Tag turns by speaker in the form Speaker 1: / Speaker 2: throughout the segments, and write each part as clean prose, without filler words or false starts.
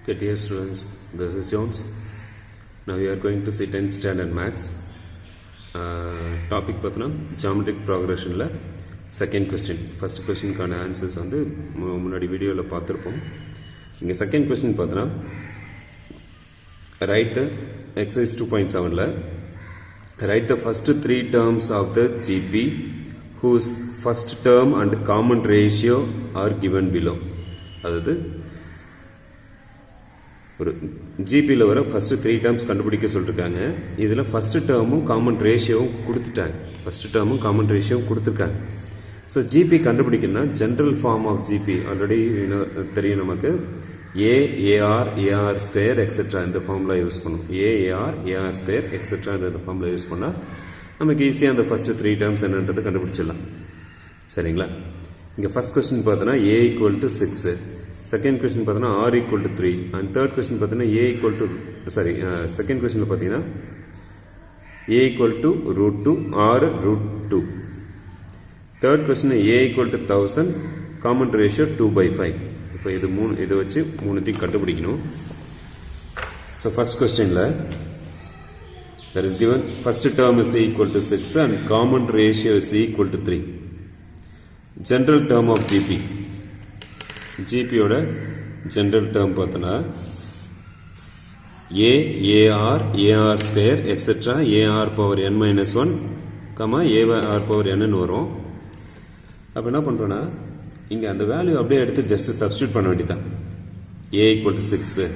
Speaker 1: Okay, dear students, this is Jones. Now we are going to see 10th standard maths. Topic பார்த்தனா geometric progressionல second question. First question கான answers வந்து முன்னாடி வீடியோல பார்த்திருப்போம். இங்க second question பார்த்தனா write the exercise 2.7ல write the first three terms of the GP whose first term and common ratio are given below. அதாவது ஒரு ஜிபியில் வர ஃபர்ஸ்ட் 3 டேர்ம்ஸ் கண்டுபிடிக்க சொல்லிருக்காங்க. இதில் ஃபர்ஸ்ட் டேர்மும் காமன் ரேஷியோவும் கொடுத்துட்டாங்க. ஃபர்ஸ்ட் டேர்மும் காமன் ரேஷியோவும் கொடுத்துருக்காங்க. ஸோ ஜிபி கண்டுபிடிக்கணும்னா general form of GP already தெரியும் நமக்கு. ஏஆர் ஏஆர் ஸ்கொயர் எக்ஸெட்ரா இந்த ஃபார்முலா யூஸ் பண்ணும். ஏஆர் ஏஆர் ஸ்கொயர் எக்ஸெட்ரா இந்த ஃபார்முலா யூஸ் பண்ணால் நமக்கு ஈஸியாக அந்த ஃபர்ஸ்ட் 3 டேர்ம்ஸ் என்னன்றது கண்டுபிடிச்சிடலாம். சரிங்களா? இங்கே ஃபர்ஸ்ட் கொஸ்டின் பார்த்தோன்னா A equal to 6, second question பார்த்தீங்கன்னா R equal to 3 and third question பார்த்தீங்கன்னா ஏ ஈக்குவல் டு செகண்ட் கொஸ்டினில் பார்த்தீங்கன்னா A equal to √2 R √2. Third question A equal to 1000 common ratio 2/5. இப்போ இதை வச்சு மூணுத்தையும் கண்டுபிடிக்கணும். ஸோ ஃபர்ஸ்ட் கொஸ்டினில் that is given first term is equal to 6 and common ratio is equal to 3. General term of GP. ஜிபியோட general term பார்த்தோன்னா AR AR square etcetera AR power n-1 AR power n வரும். அப்போ என்ன பண்ணுறோன்னா இங்கே அந்த value அப்படியே எடுத்து ஜஸ்ட் சப்ஸ்டியூட் பண்ண வேண்டியதான். ஏ ஈக்குவல் டு 6,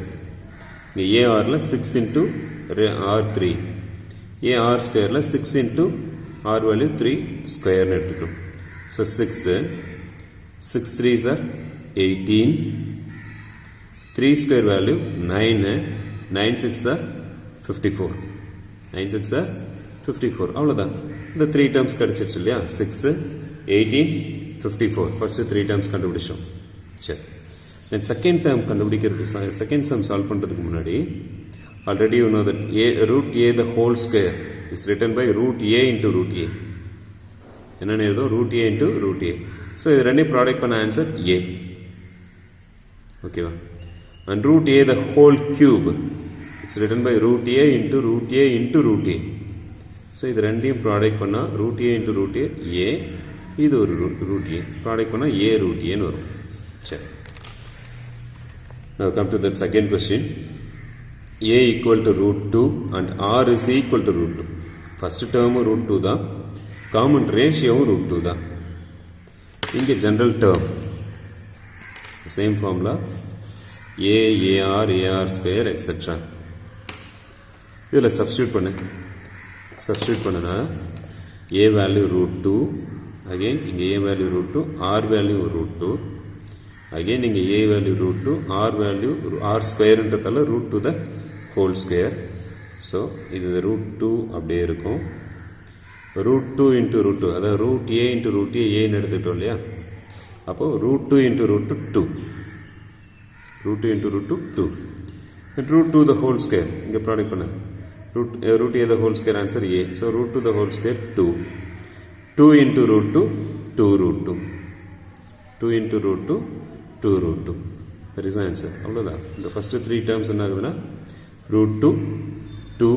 Speaker 1: இங்கே ஏஆரில் 6 இன்ட்டு R3, ஏஆர் ஸ்கொயரில் 6 இன்ட்டு ஆர் வேல்யூ 3 ஸ்கொயர்னு எடுத்துக்கணும். So 6 3s are 18, 3 square value 9, 9 6 are 54, 9 6 are 54. அவ்வளோதான். இந்த 3 terms கிடைச்சிருச்சு இல்லையா? 6, 18, 54. ஃபர்ஸ்ட் 3 terms கண்டுபிடிச்சோம். சரி, தென் செகண்ட் டேர்ம் கண்டுபிடிக்கிறதுக்கு செகண்ட் சம் சால்வ் பண்ணுறதுக்கு முன்னாடி already you know that √a the whole square is written by √a into √a. என்னென்ன எழுதும்? √a into √a. ஸோ இது ரெண்டையும் ப்ராடக்ட் பண்ண ஆன்சர் a. ஓகேவா? and √a the whole cube it's written by √a into √a into √a. So இது ரெண்டையும் product பண்ணால் √a into √a a, இது ஒரு √a ப்ராடக்ட் பண்ணால் a √aன்னு வரும். சரி, now come to the second question. a equal to √2 and r is equal to √2. First டேர்மும் √2 தான், காமன் ரேஷியோவும் √2 தான். இங்கே general term same formula AR AR square etcetera. இதில் சப்ஸ்டியூட் பண்ணுனா ஏ வேல்யூ √2, அகெயின் இங்கே A value √2, R value √2, again இங்கே A value √2, R value R ஸ்கொயர்ன்றதால √2 த ஹோல் ஸ்கொயர். ஸோ இது √2 அப்படியே இருக்கும். √2 into √2, அதாவது √a into √a ஏன்னு எடுத்துக்கிட்டோம் இல்லையா? அப்போது √2 into √2 2, √2 into √2 2, and √2 the whole square இங்கே ப்ராடக்ட் பண்ண √a the whole square answer a. So √2 the whole square 2, 2 into √2 2 √2, 2 into √2 2 √2. that is the answer. அவ்வளோதான். இந்த ஃபர்ஸ்ட் 3 டேர்ம்ஸ் என்ன ஆகுதுன்னா √2 2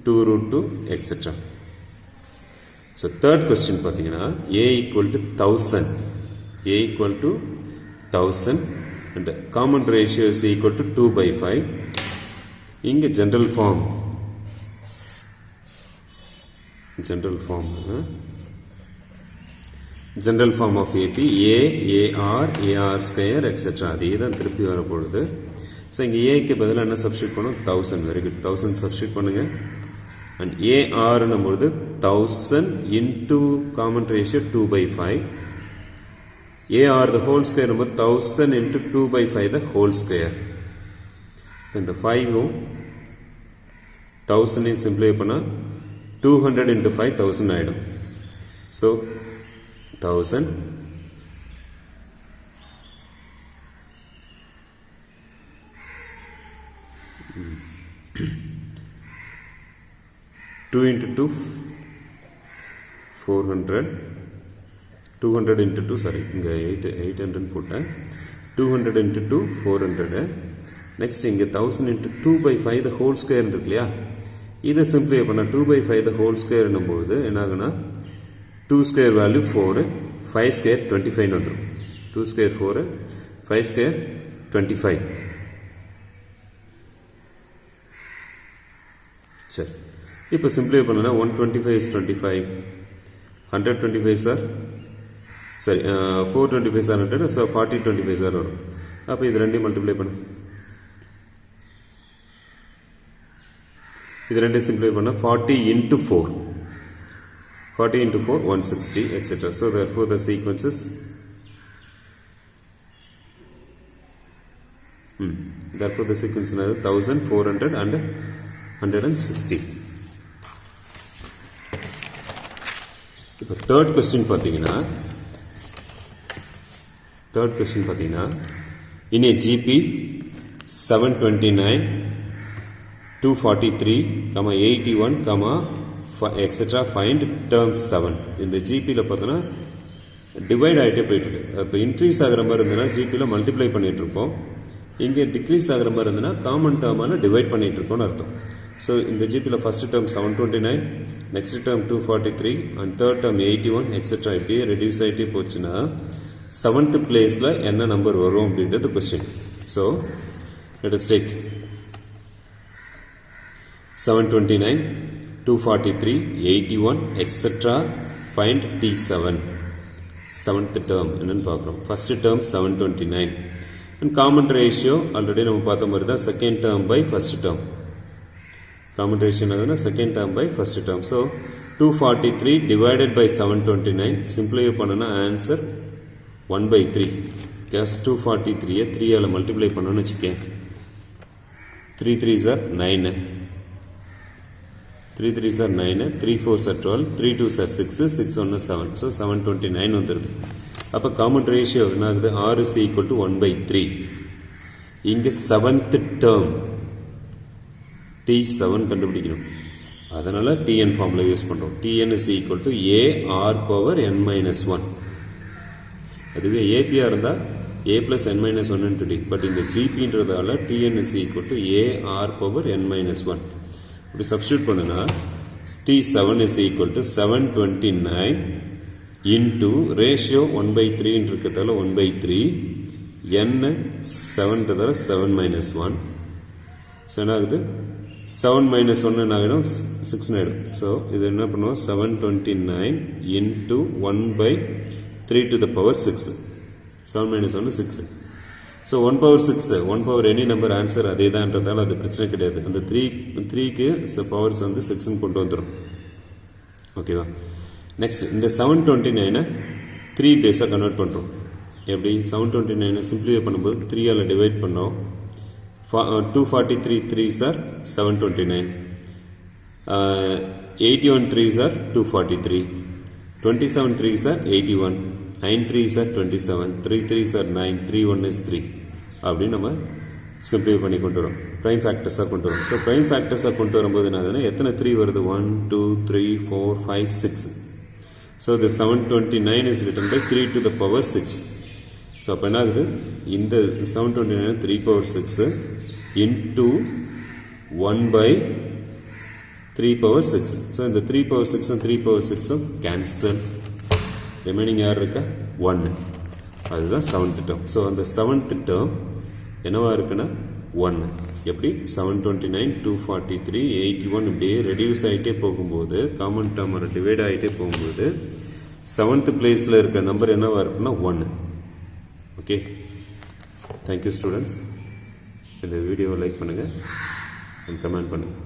Speaker 1: 2 √2 எக்ஸெட்ரா. ஸோ தேர்ட் கொஸ்டின் பார்த்தீங்கன்னா a equal to 1000, a equal to 1000 and common ratio is equal to 2/5. இங்கே general form of A B A R AR square etcetera அதே தான் திருப்பி வரப்போகுது. ஸோ இங்கே ஏக்கு பதிலாக என்ன சப்ஸ்டியூட் பண்ணும்? 1000. வெரி குட், 1000 சப்ஸ்டியூட் பண்ணுங்க. and AR நம்பொழுது 1000 into common ratio 2/5. AR the whole square number 1000 into 2/5 the whole square. இந்த 5 1000 simplify பண்ணா 200 into 5 1000 ஆயிடும். So 1000 2 into 2 400, 200 into 2 sorry இங்கே 800 போட்டேன். 200 into 2 400, நெக்ஸ்ட் இங்கே 1000 into 2/5 the whole square இருக்கு இல்லையா, இதை சிம்பிளை பண்ண 2/5 the whole square என்னும்போது என்ன ஆகுனா 2 square வேல்யூ 4, 5 square 25 வந்துடும். 2 square 4, 5 square 25. சரி, இப்போ சிம்பிளை பண்ணனா 125 is 25, 125 சார் சரி 425 சார் 100, ஸோ 4025 சார் வரும். அப்போ இது ரெண்டையும் மல்டிப்ளை பண்ணு, இது ரெண்டையும் சிம்பிளை பண்ண 40 into 4, 40 into 4 160 etc. So therefore the sequence is therefore the sequence is 1400 and 160. இப்போ third question பார்த்தீங்கன்னா in a GP 729 243 81 etc. find term 7. இந்த GPல பார்த்தோன்னா டிவைட் ஆகிட்டே போயிட்டு இருக்கு. இப்போ இன்க்ரீஸ் ஆகிற மாதிரி இருந்ததுன்னா GPல மல்டிப்ளை பண்ணிட்டு இருப்போம், இங்கே டிக்ரீஸ் ஆகிற மாதிரி இருந்ததுன்னா காமன் டேர்மான டிவைட் பண்ணிட்டு இருக்கோம்னு அர்த்தம். ஸோ இந்த GPல first term 729, next term 243 and third term 81 etcetera இப்படியே ரெடியூஸ் ஆகிட்டே போச்சுன்னா 7th பிளேஸில் என்ன நம்பர் வரும் அப்படின்றது question. So let us take 729, 243, 81 etcetera find T7. 7th term என்னன்னு பார்க்குறோம். First term 729 and common ratio already நம்ம பார்த்த மாதிரி தான் second term by first term. Common ratio என்னதுன்னா second term by first term. So 243 divided by 729 சிம்பிளை பண்ணனா answer 1/3. Case 243 3ஆல் multiply பண்ணணும்னு வச்சுக்கேன். 3 3s are 9, 3 3s are 9, 3 4s are 12, 3 2s are 6, 6 1 is 7. So 729 வந்துடுது. அப்போ காமன் ரேஷியோ என்ன ஆகுது, R is equal to 1/3. இங்கே 7th டேர்ம் T7 கண்டுபிடிக்கணும், அதனால Tn ஃபார்முலா யூஸ் பண்ணுறோம். Tn is equal to A R power n minus 1. அதுவே APR இருந்தால் A plus n minus 1 into D. But இந்த GPன்றதால Tn is equal to A R power n minus 1. இப்படி substitute பண்ணுனா T7 is equal to 729 into ratio 1/3 இருக்கிறதால 1/3 n 7ன்றதால 7 minus 1. So என்ன ஆகுது, 7 minus 1 என்ன ஆகிடும், 6 ஆகிடும். ஸோ இது என்ன பண்ணுவோம், 729 into 1/3 to the power 6. 7 minus 1 6. So 1 power 6, 1 power any number answer அதே தான்றதால அது பிரச்சனை கிடையாது. அந்த 3க்கு பவர்ஸ் வந்து 6ன்னு கொண்டு வந்துடும். ஓகேவா. நெக்ஸ்ட் இந்த 729 3 பேஸாக கன்வெர்ட் பண்ணுறோம். எப்படி 729 சிம்பிளிஃபை பண்ணும்போது 3ஆல் டிவைட் பண்ணோம். 243 3s are 729, 81 3s are 243, 27 3s are 81, 9 3s are 27, 3 3s are 9, 3 1 is 3. அப்படின்னு நம்ம சிம்பிளிஃபை பண்ணி கொண்டு வரோம், ப்ரைம் ஃபேக்டர்ஸாக கொண்டு வரோம். ஸோ ப்ரைம் ஃபேக்டர்ஸாக கொண்டு வரும்போது என்ன ஆகுதுன்னா எத்தனை 3 வருது, 1 2 3 4 5 6. So the 729 is written by 3 to the power 6. So அப்போ என்ன ஆகுது, இந்த 729 3 power 6 into 1/3 power 6. ஸோ இந்த 3 power 6 3 power 6 கேன்சல், ரிமைனிங் யார் இருக்கா, 1. அதுதான் 7th டேர்ம். ஸோ அந்த 7th டேர்ம் என்னவா இருக்குன்னா 1. எப்படி 729 243 81 இப்படியே ரெடியூஸ் ஆகிட்டே போகும்போது காமன் டேர்ம் டிவைட் ஆகிட்டே போகும்போது 7th பிளேஸில் இருக்க நம்பர் என்னவா இருக்குன்னா 1. Okay, thank you students. இந்த வீடியோவை லைக் பண்ணுங்கள் அண்ட் கமெண்ட் பண்ணுங்கள்.